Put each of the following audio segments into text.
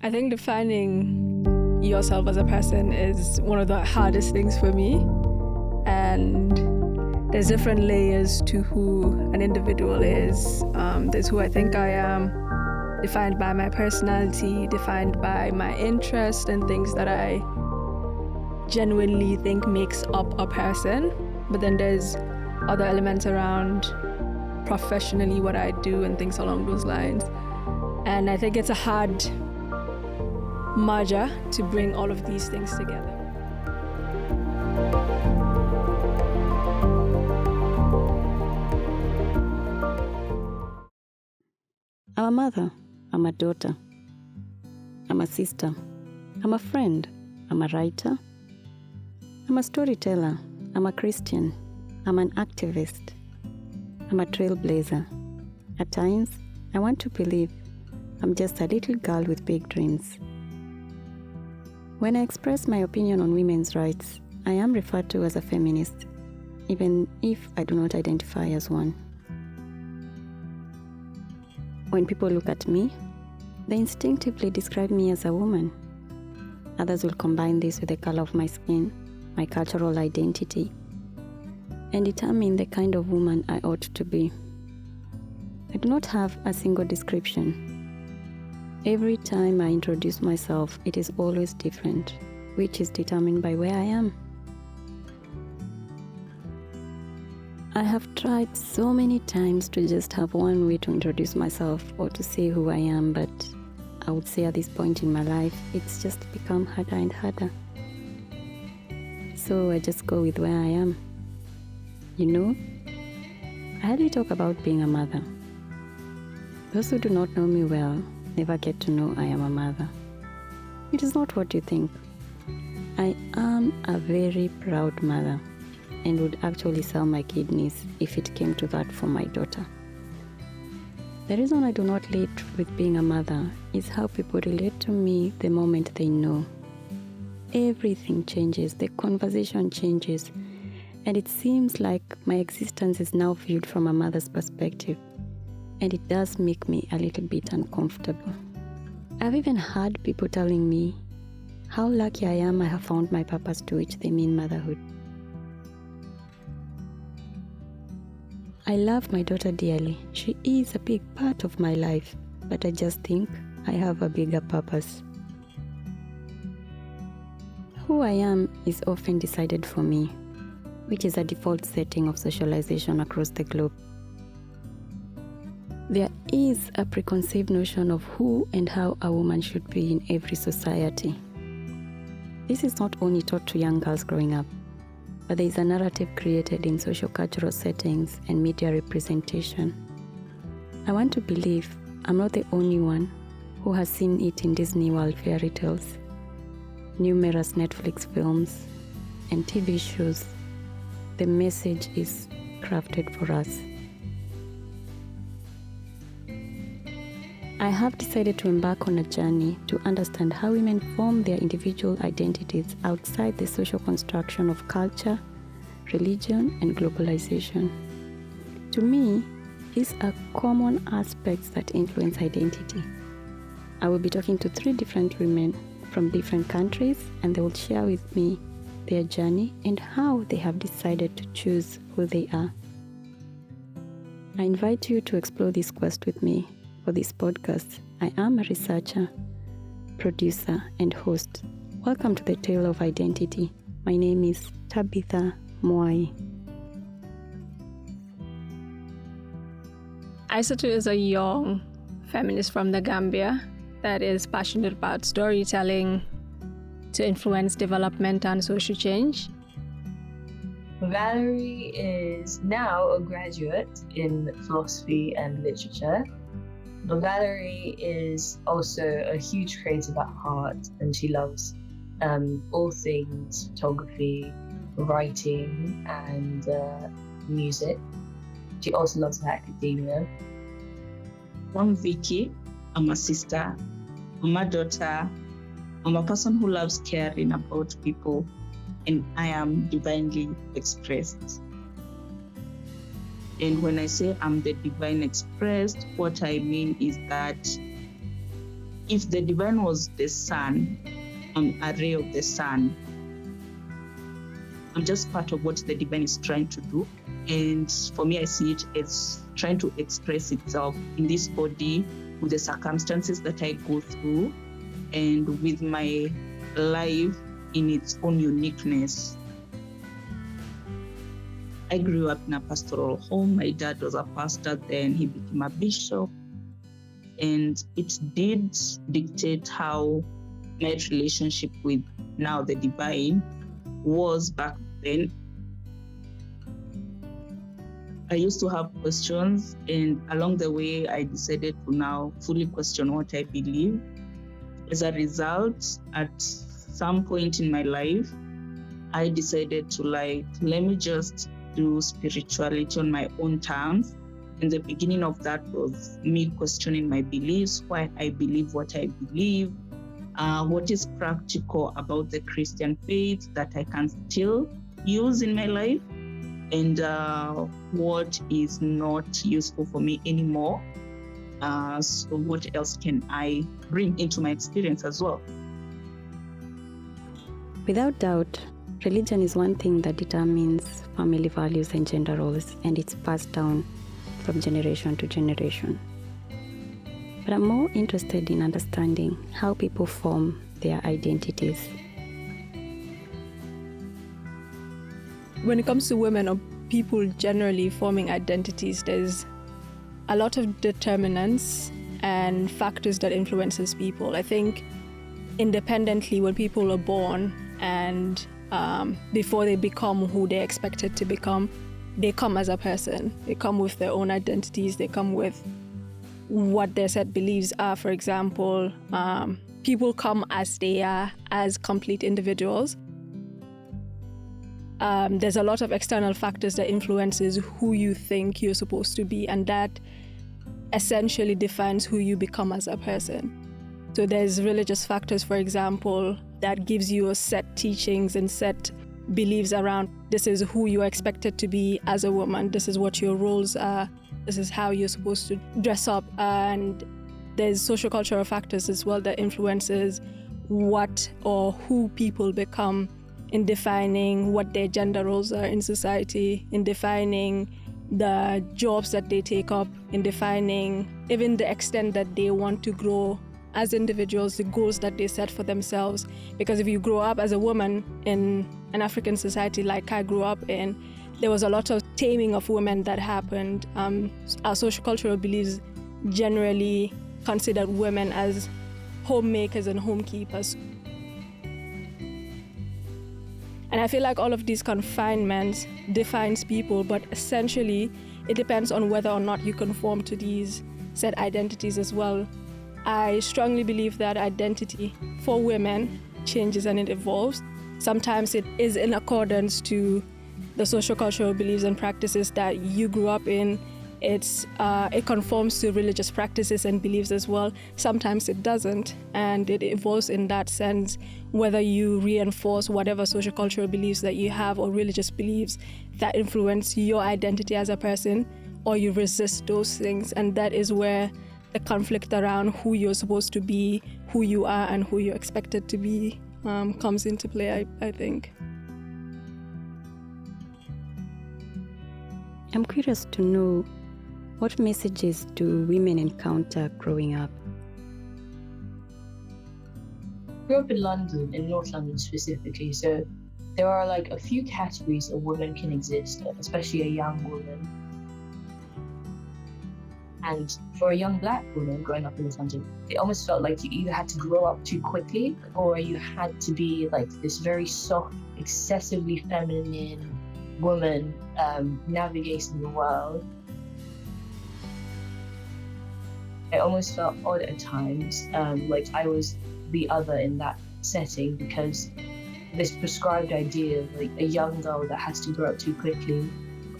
I think defining yourself as a person is one of the hardest things for me. And there's different layers to who an individual is. There's who I think I am, defined by my personality, defined by my interest and things that I genuinely think makes up a person. But then there's other elements around professionally what I do and things along those lines. And I think it's a hard merger to bring all of these things together. I'm a mother, I'm a daughter, I'm a sister, I'm a friend, I'm a writer, I'm a storyteller, I'm a Christian, I'm an activist, I'm a trailblazer. At times, I want to believe I'm just a little girl with big dreams. When I express my opinion on women's rights, I am referred to as a feminist, even if I do not identify as one. When people look at me, they instinctively describe me as a woman. Others will combine this with the color of my skin, my cultural identity, and determine the kind of woman I ought to be. I do not have a single description. Every time I introduce myself, it is always different, which is determined by where I am. I have tried so many times to just have one way to introduce myself or to say who I am, but I would say at this point in my life, it's just become harder and harder. So I just go with where I am. You know, I hardly talk about being a mother. Those who do not know me well never get to know I am a mother. It is not what you think. I am a very proud mother and would actually sell my kidneys if it came to that for my daughter. The reason I do not lead with being a mother is how people relate to me the moment they know. Everything changes, the conversation changes, and it seems like my existence is now viewed from a mother's perspective, and it does make me a little bit uncomfortable. I've even heard people telling me how lucky I am I have found my purpose, to which they mean motherhood. I love my daughter dearly. She is a big part of my life, but I just think I have a bigger purpose. Who I am is often decided for me, which is a default setting of socialization across the globe. There is a preconceived notion of who and how a woman should be in every society. This is not only taught to young girls growing up, but there is a narrative created in socio-cultural settings and media representation. I want to believe I'm not the only one who has seen it in Disney World fairy tales, numerous Netflix films, and TV shows. The message is crafted for us. I have decided to embark on a journey to understand how women form their individual identities outside the social construction of culture, religion, and globalization. To me, these are common aspects that influence identity. I will be talking to 3 different women from different countries, and they will share with me their journey and how they have decided to choose who they are. I invite you to explore this quest with me. For this podcast, I am a researcher, producer, and host. Welcome to the Tale of Identity. My name is Tabitha Mwai. Aissatou is a young feminist from the Gambia that is passionate about storytelling to influence development and social change. Valerie is now a graduate in philosophy and literature. But Valerie is also a huge creative at heart, and she loves all things photography, writing, and music. She also loves her academia. I'm Vicky. I'm a sister. I'm a daughter. I'm a person who loves caring about people, and I am divinely expressed. And when I say I'm the divine expressed, what I mean is that if the divine was the sun, I'm a ray of the sun. I'm just part of what the divine is trying to do. And for me, I see it as trying to express itself in this body with the circumstances that I go through and with my life in its own uniqueness. I grew up in a pastoral home. My dad was a pastor, then he became a bishop. And it did dictate how my relationship with now the divine was back then. I used to have questions, and along the way, I decided to now fully question what I believe. As a result, at some point in my life, I decided to let me just do spirituality on my own terms. And the beginning of that was me questioning my beliefs, why I believe what I believe, what is practical about the Christian faith that I can still use in my life, and what is not useful for me anymore. So what else can I bring into my experience as well? Without doubt, religion is one thing that determines family values and gender roles, and it's passed down from generation to generation. But I'm more interested in understanding how people form their identities. When it comes to women or people generally forming identities, there's a lot of determinants and factors that influences people. I think independently when people are born and before they become who they're expected to become, they come as a person. They come with their own identities. They come with what their set beliefs are. For example, people come as they are, as complete individuals. There's a lot of external factors that influences who you think you're supposed to be, and that essentially defines who you become as a person. So there's religious factors, for example, that gives you a set teachings and set beliefs around this is who you're expected to be as a woman, this is what your roles are, this is how you're supposed to dress up. And there's social cultural factors as well that influences what or who people become in defining what their gender roles are in society, in defining the jobs that they take up, in defining even the extent that they want to grow as individuals, the goals that they set for themselves. Because if you grow up as a woman in an African society like I grew up in, there was a lot of taming of women that happened. Our social cultural beliefs generally considered women as homemakers and homekeepers. And I feel like all of these confinements defines people, but essentially it depends on whether or not you conform to these set identities as well. I strongly believe that identity for women changes and it evolves. Sometimes it is in accordance to the social cultural beliefs and practices that you grew up in. It conforms to religious practices and beliefs as well. Sometimes it doesn't, and it evolves in that sense, whether you reinforce whatever social cultural beliefs that you have or religious beliefs that influence your identity as a person, or you resist those things. And that is where the conflict around who you're supposed to be, who you are, and who you're expected to be comes into play, I think. I'm curious to know, what messages do women encounter growing up? I grew up in London, in North London specifically, so there are like a few categories a woman can exist, especially a young woman. And for a young Black woman growing up in North London, it almost felt like you either had to grow up too quickly or you had to be like this very soft, excessively feminine woman navigating the world. I almost felt odd at times, like I was the other in that setting, because this prescribed idea of like a young girl that has to grow up too quickly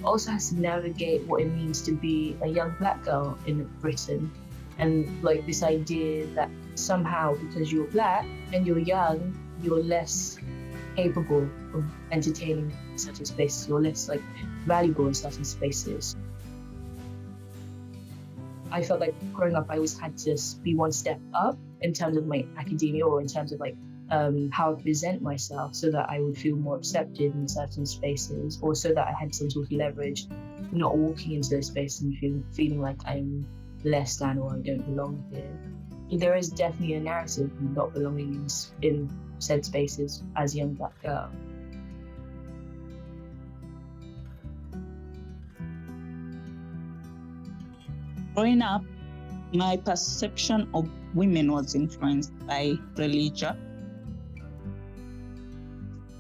also has to navigate what it means to be a young Black girl in Britain, and like this idea that somehow because you're Black and you're young, you're less capable of entertaining certain spaces, you're less like valuable in certain spaces. I felt like growing up I always had to be one step up in terms of my academia or in terms of like how I present myself, so that I would feel more accepted in certain spaces, or so that I had some sort of leverage, not walking into those spaces and feeling like I'm less than or I don't belong here. There is definitely a narrative of not belonging in said spaces as a young Black girl. Growing up, my perception of women was influenced by religion.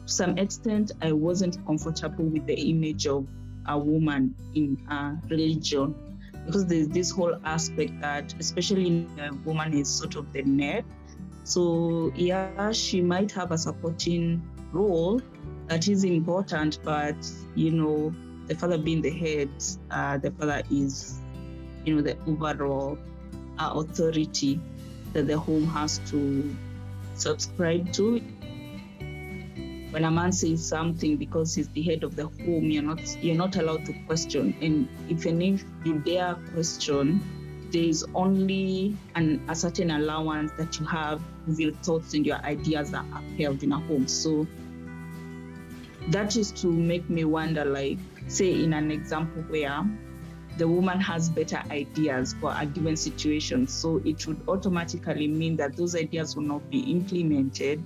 To some extent, I wasn't comfortable with the image of a woman in a religion, because there's this whole aspect that, especially a woman is sort of the net. So yeah, she might have a supporting role that is important, but the father being the head, the father is, the overall authority that the home has to subscribe to. When a man says something, because he's the head of the home, you're not allowed to question. And even if you dare question, there is only a certain allowance that you have with your thoughts and your ideas that are held in a home. So that is to make me wonder, like, say in an example where the woman has better ideas for a given situation, so it would automatically mean that those ideas will not be implemented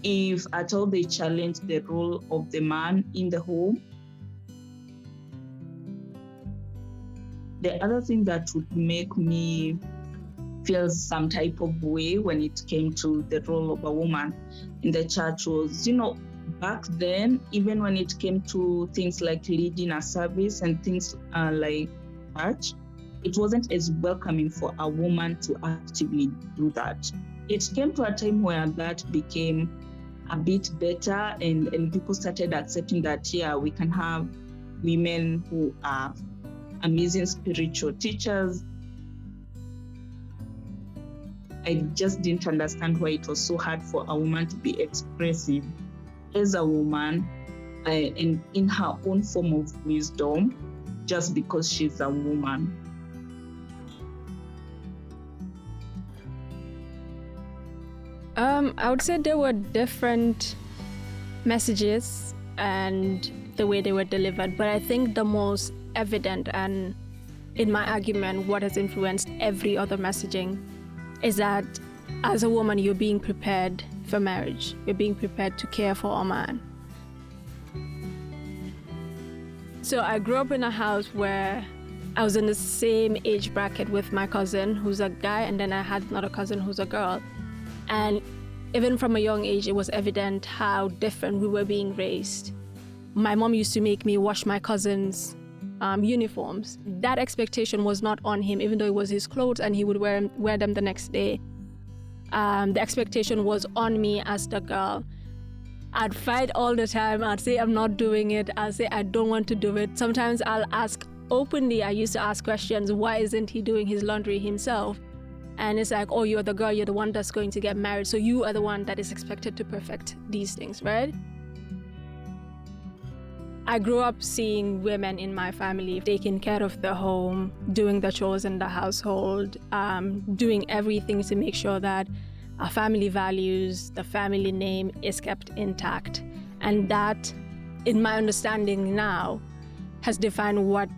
if at all they challenge the role of the man in the home. The other thing that would make me feel some type of way when it came to the role of a woman in the church was, back then, even when it came to things like leading a service and things like church, it wasn't as welcoming for a woman to actively do that. It came to a time where that became a bit better, and people started accepting that, yeah, we can have women who are amazing spiritual teachers. I just didn't understand why it was so hard for a woman to be expressive as a woman and in her own form of wisdom, just because she's a woman. I would say there were different messages and the way they were delivered, but I think the most evident, and in my argument, what has influenced every other messaging, is that as a woman, you're being prepared for marriage. You're being prepared to care for a man. So I grew up in a house where I was in the same age bracket with my cousin, who's a guy, and then I had another cousin who's a girl. And even from a young age, it was evident how different we were being raised. My mom used to make me wash my cousin's uniforms. That expectation was not on him, even though it was his clothes and he would wear them the next day. The expectation was on me as the girl. I'd fight all the time. I'd say I'm not doing it. I'd say I don't want to do it. Sometimes I'll ask openly. I used to ask questions. Why isn't he doing his laundry himself? And it's like, oh, you're the girl. You're the one that's going to get married. So you are the one that is expected to perfect these things, right? I grew up seeing women in my family taking care of the home, doing the chores in the household, doing everything to make sure that our family values, the family name is kept intact. And that, in my understanding now, has defined what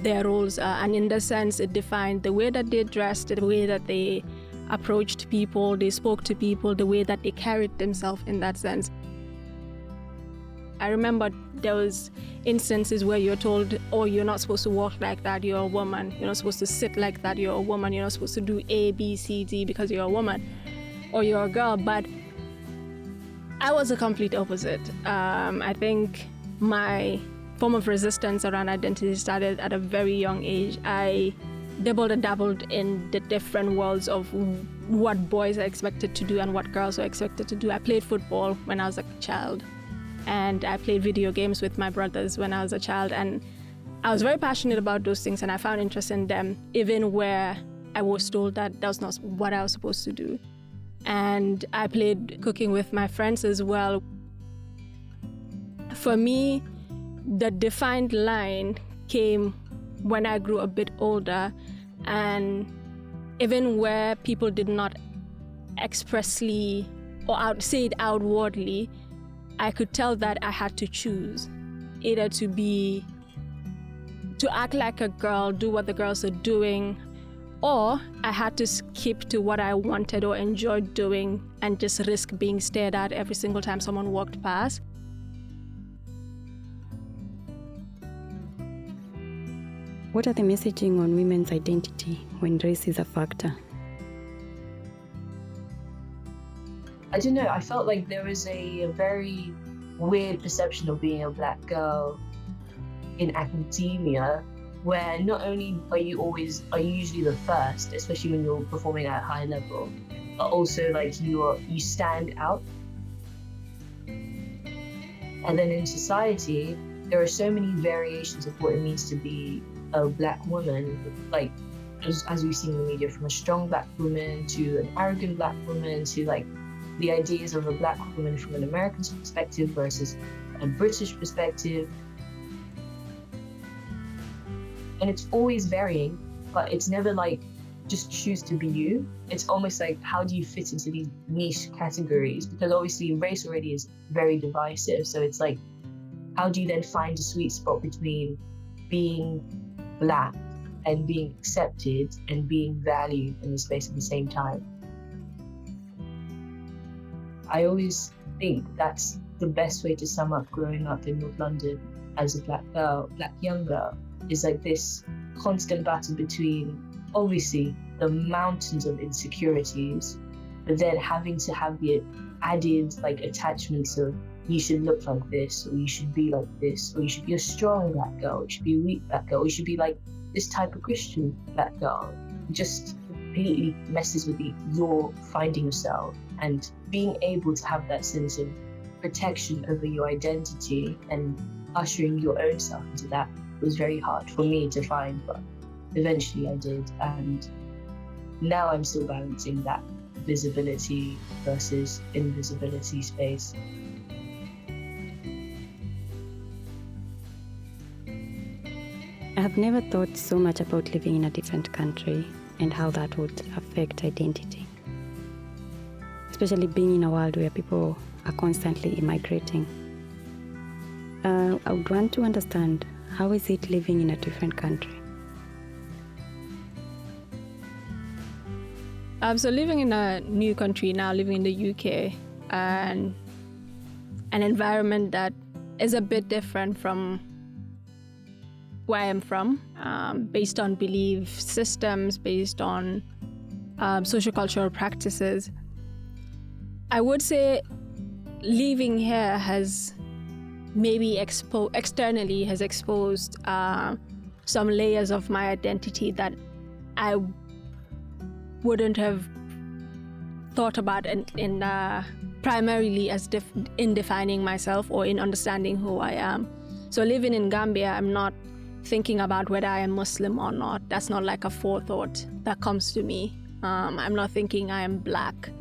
their roles are. And in the sense, it defined the way that they dressed, the way that they approached people, they spoke to people, the way that they carried themselves in that sense. I remember there was instances where you're told, oh, you're not supposed to walk like that, you're a woman. You're not supposed to sit like that, you're a woman. You're not supposed to do A, B, C, D because you're a woman or you're a girl. But I was the complete opposite. I think my form of resistance around identity started at a very young age. I dabbled and dabbled in the different worlds of what boys are expected to do and what girls are expected to do. I played football when I was a child. And I played video games with my brothers when I was a child. And I was very passionate about those things and I found interest in them, even where I was told that that was not what I was supposed to do. And I played cooking with my friends as well. For me, the defined line came when I grew a bit older, and even where people did not expressly or say it outwardly, I could tell that I had to choose either to act like a girl, do what the girls are doing, or I had to skip to what I wanted or enjoyed doing and just risk being stared at every single time someone walked past. What are the messaging on women's identity when race is a factor? I don't know, I felt like there was a very weird perception of being a black girl in academia, where not only are you usually the first, especially when you're performing at a high level, but also like you stand out. And then in society, there are so many variations of what it means to be a black woman, like as we've seen in the media, from a strong black woman to an arrogant black woman to like the ideas of a black woman from an American perspective versus a British perspective. And it's always varying, but it's never like just choose to be you. It's almost like, how do you fit into these niche categories? Because obviously race already is very divisive. So it's like, how do you then find a sweet spot between being black and being accepted and being valued in the space at the same time? I always think that's the best way to sum up growing up in North London as a black girl, black young girl, is like this constant battle between obviously the mountains of insecurities, but then having to have the added like attachments of you should look like this, or you should be like this, or you should be a strong black girl, you should be a weak black girl, or you should be like this type of Christian black girl. It just completely messes with your finding yourself and being able to have that sense of protection over your identity and ushering your own self into that was very hard for me to find, but eventually I did. And now I'm still balancing that visibility versus invisibility space. I have never thought so much about living in a different country and how that would affect identity, especially being in a world where people are constantly immigrating. I would want to understand, how is it living in a different country? So living in a new country now, living in the UK, and an environment that is a bit different from where I am from, based on belief systems, based on sociocultural practices. I would say living here has maybe externally has exposed some layers of my identity that I wouldn't have thought about in primarily as in defining myself or in understanding who I am. So living in Gambia, I'm not thinking about whether I am Muslim or not. That's not like a forethought that comes to me. I'm not thinking I am black.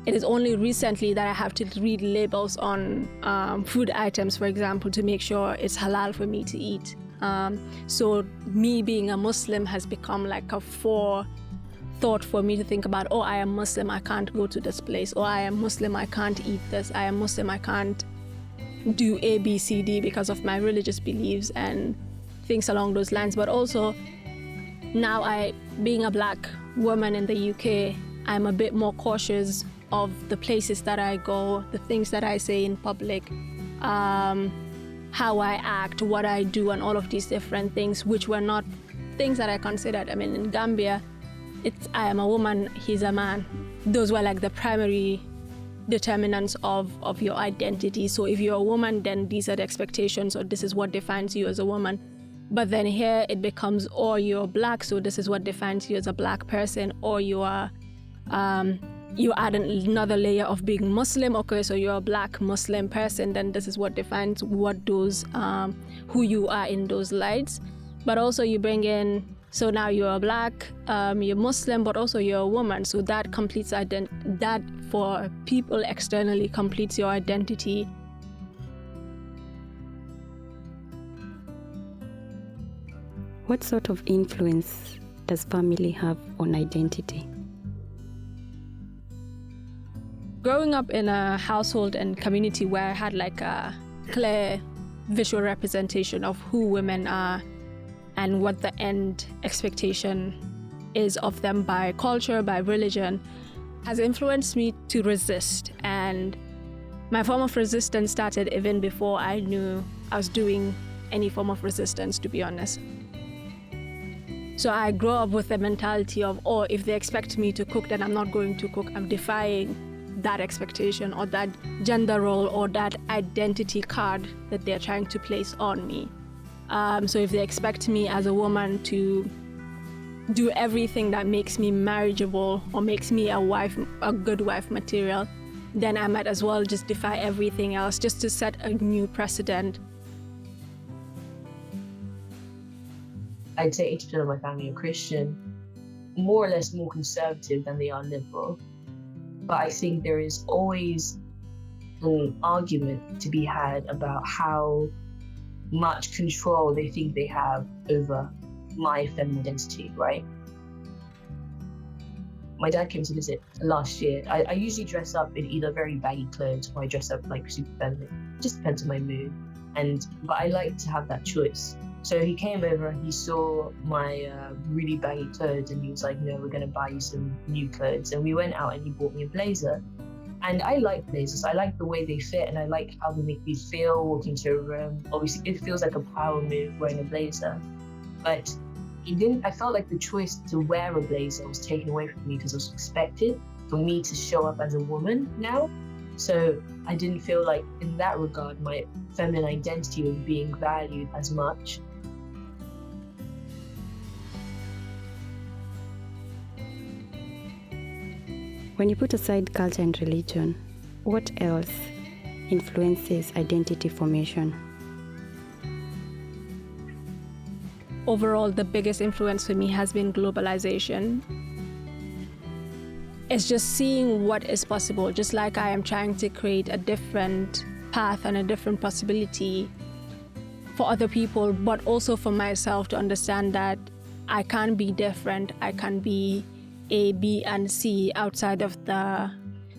It is only recently that I have to read labels on food items, for example, to make sure it's halal for me to eat. So me being a Muslim has become like a forethought for me to think about, oh, I am Muslim, I can't go to this place. Or I am Muslim, I can't eat this. I am Muslim, I can't do A, B, C, D because of my religious beliefs and things along those lines. But also now being a black woman in the UK, I'm a bit more cautious of the places that I go, the things that I say in public, how I act, what I do, and all of these different things, which were not things that I considered. I mean, in Gambia, I am a woman, he's a man. Those were like the primary determinants of your identity. So if you're a woman, then these are the expectations, or this is what defines you as a woman. But then here it becomes, or you're black, so this is what defines you as a black person, or you are you add another layer of being Muslim. Okay, so you're a black Muslim person, then this is what defines what those who you are in those lights. But also you bring in, so now you're black, you're Muslim, but also you're a woman. So that completes that for people externally completes your identity. What sort of influence does family have on identity? Growing up in a household and community where I had like a clear visual representation of who women are and what the end expectation is of them by culture, by religion, has influenced me to resist. And my form of resistance started even before I knew I was doing any form of resistance, to be honest. So I grew up with the mentality of, oh, if they expect me to cook, then I'm not going to cook. I'm defying that expectation or that gender role or that identity card that they're trying to place on me. So if they expect me as a woman to do everything that makes me marriageable or makes me a good wife material, then I might as well just defy everything else just to set a new precedent. I'd say 80% of my family are Christian, more or less more conservative than they are liberal. But I think there is always an argument to be had about how much control they think they have over my feminine identity, right? My dad came to visit last year. I usually dress up in either very baggy clothes or I dress up like super feminine. Just depends on my mood. But I like to have that choice. So he came over and he saw my really baggy clothes and he was like, no, we're going to buy you some new clothes. And we went out and he bought me a blazer. And I like blazers. I like the way they fit and I like how they make me feel walking into a room. Obviously, it feels like a power move wearing a blazer. But I felt like the choice to wear a blazer was taken away from me because it was expected for me to show up as a woman now. So I didn't feel like in that regard, my feminine identity was being valued as much. When you put aside culture and religion, what else influences identity formation? Overall, the biggest influence for me has been globalisation. It's just seeing what is possible, just like I am trying to create a different path and a different possibility for other people, but also for myself to understand that I can be different, I can be A, B, and C outside of the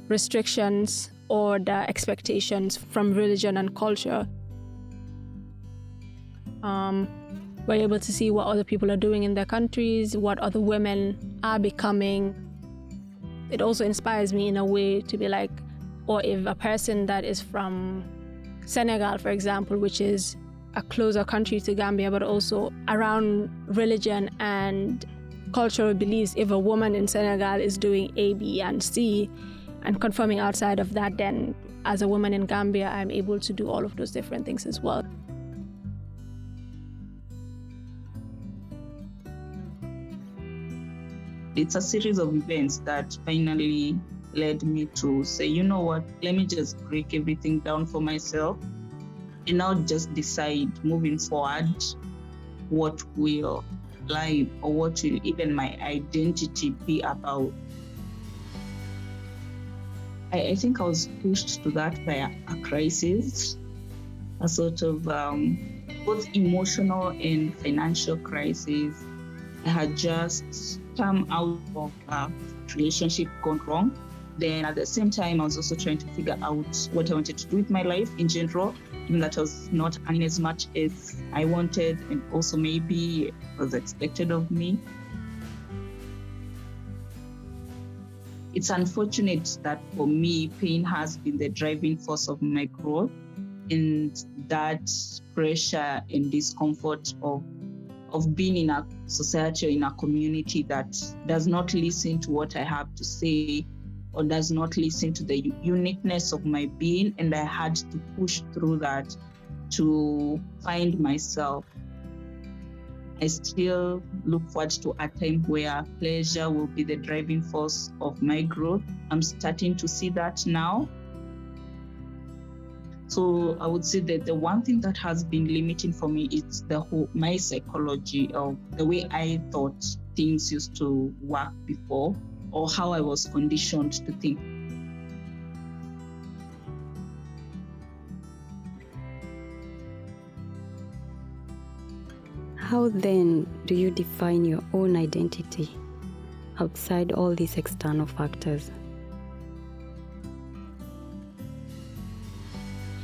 restrictions or the expectations from religion and culture. We're able to see what other people are doing in their countries, what other women are becoming. It also inspires me in a way to be like, or if a person that is from Senegal, for example, which is a closer country to Gambia, but also around religion and cultural beliefs, if a woman in Senegal is doing A, B, and C and conforming outside of that, then as a woman in Gambia, I'm able to do all of those different things as well. It's a series of events that finally led me to say, you know what, let me just break everything down for myself and now just decide moving forward what will life or what will even my identity be about. I think I was pushed to that by a crisis, a sort of both emotional and financial crisis. I had just come out of a relationship gone wrong. Then at the same time, I was also trying to figure out what I wanted to do with my life in general, and that was not earning as much as I wanted and also maybe was expected of me. It's unfortunate that for me, pain has been the driving force of my growth, and that pressure and discomfort of being in a society or in a community that does not listen to what I have to say or does not listen to the uniqueness of my being. And I had to push through that to find myself. I still look forward to a time where pleasure will be the driving force of my growth. I'm starting to see that now. So I would say that the one thing that has been limiting for me is my psychology, of the way I thought things used to work before, or how I was conditioned to think. How then do you define your own identity outside all these external factors?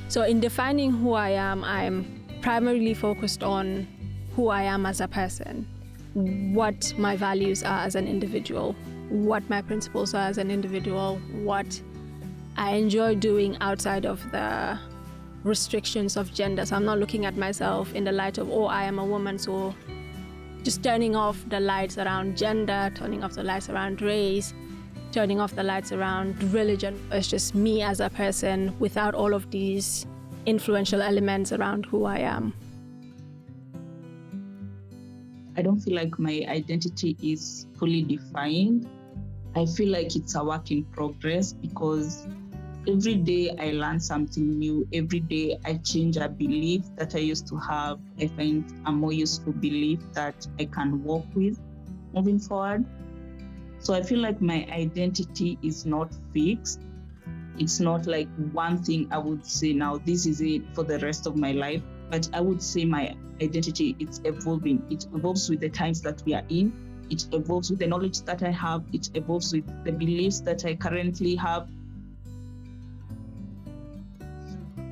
So in defining who I am, I'm primarily focused on who I am as a person, what my values are as an individual, what my principles are as an individual, what I enjoy doing outside of the restrictions of gender. So I'm not looking at myself in the light of, oh, I am a woman, so just turning off the lights around gender, turning off the lights around race, turning off the lights around religion. It's just me as a person without all of these influential elements around who I am. I don't feel like my identity is fully defined. I feel like it's a work in progress because every day I learn something new. Every day I change a belief that I used to have. I find a more useful belief that I can work with moving forward. So I feel like my identity is not fixed. It's not like one thing I would say, now this is it for the rest of my life. But I would say my identity, it's evolving. It evolves with the times that we are in. It evolves with the knowledge that I have. It evolves with the beliefs that I currently have.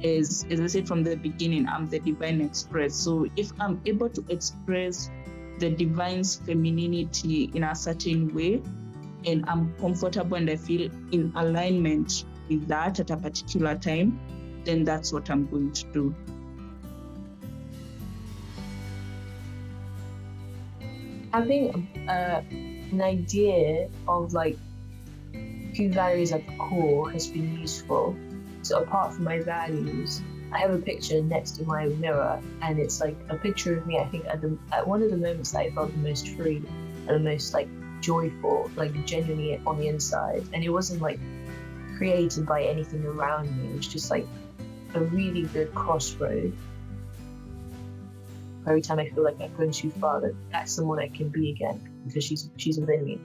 As I said from the beginning, I'm the divine express. So if I'm able to express the divine's femininity in a certain way, and I'm comfortable and I feel in alignment with that at a particular time, then that's what I'm going to do. Having an idea of like who Valerie is at the core has been useful. So apart from my values, I have a picture next to my mirror, and it's like a picture of me, I think at one of the moments that I felt the most free and the most like joyful, like genuinely on the inside. And it wasn't like created by anything around me. It was just like a really good crossroad. Every time I feel like I've gone too far, that's someone I can be again because she's within me.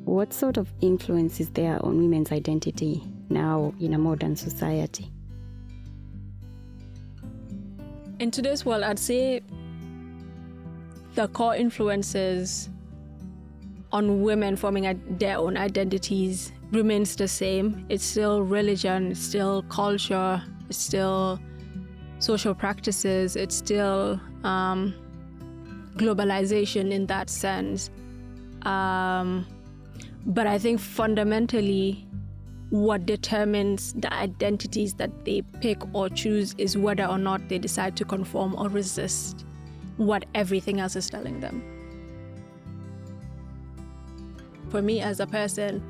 What sort of influence is there on women's identity now in a modern society? In today's world, I'd say the core influences on women forming their own identities remains the same. It's still religion, it's still culture, it's still social practices, it's still globalization in that sense. But I think fundamentally, what determines the identities that they pick or choose is whether or not they decide to conform or resist what everything else is telling them. For me as a person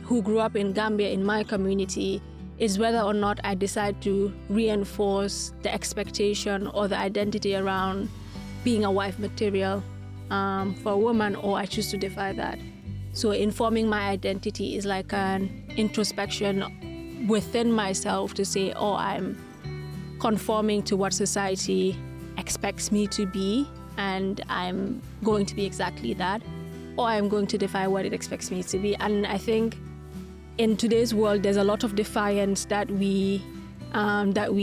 who grew up in Gambia, in my community, is whether or not I decide to reinforce the expectation or the identity around being a wife material for a woman, or I choose to defy that. So informing my identity is like an introspection within myself to say, oh, I'm conforming to what society expects me to be, and I'm going to be exactly that, or I'm going to defy what it expects me to be. And I think in today's world, there's a lot of defiance that we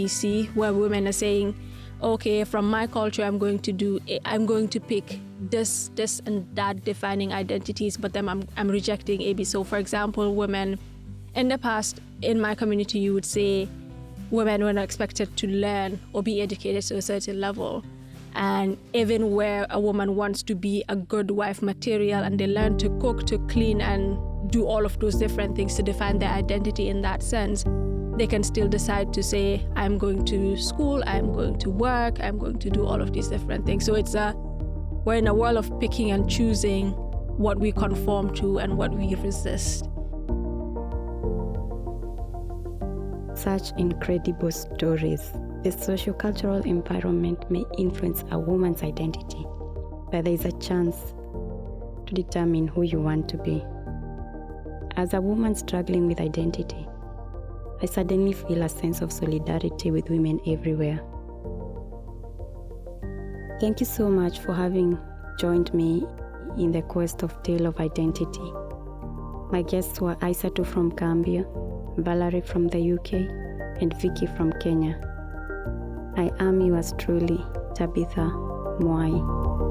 see where women are saying, okay, from my culture, I'm going to pick this and that defining identities, but then I'm rejecting AB. So for example, women in the past, in my community, you would say women were not expected to learn or be educated to a certain level. And even where a woman wants to be a good wife material and they learn to cook, to clean, and do all of those different things to define their identity in that sense, they can still decide to say, I'm going to school, I'm going to work, I'm going to do all of these different things. So we're in a world of picking and choosing what we conform to and what we resist. Such incredible stories. The socio-cultural environment may influence a woman's identity, but there is a chance to determine who you want to be. As a woman struggling with identity, I suddenly feel a sense of solidarity with women everywhere. Thank you so much for having joined me in the quest of Tale of Identity. My guests were Aissatou from Gambia, Valerie from the UK, and Vicky from Kenya. I am yours truly, Tabitha Mwai.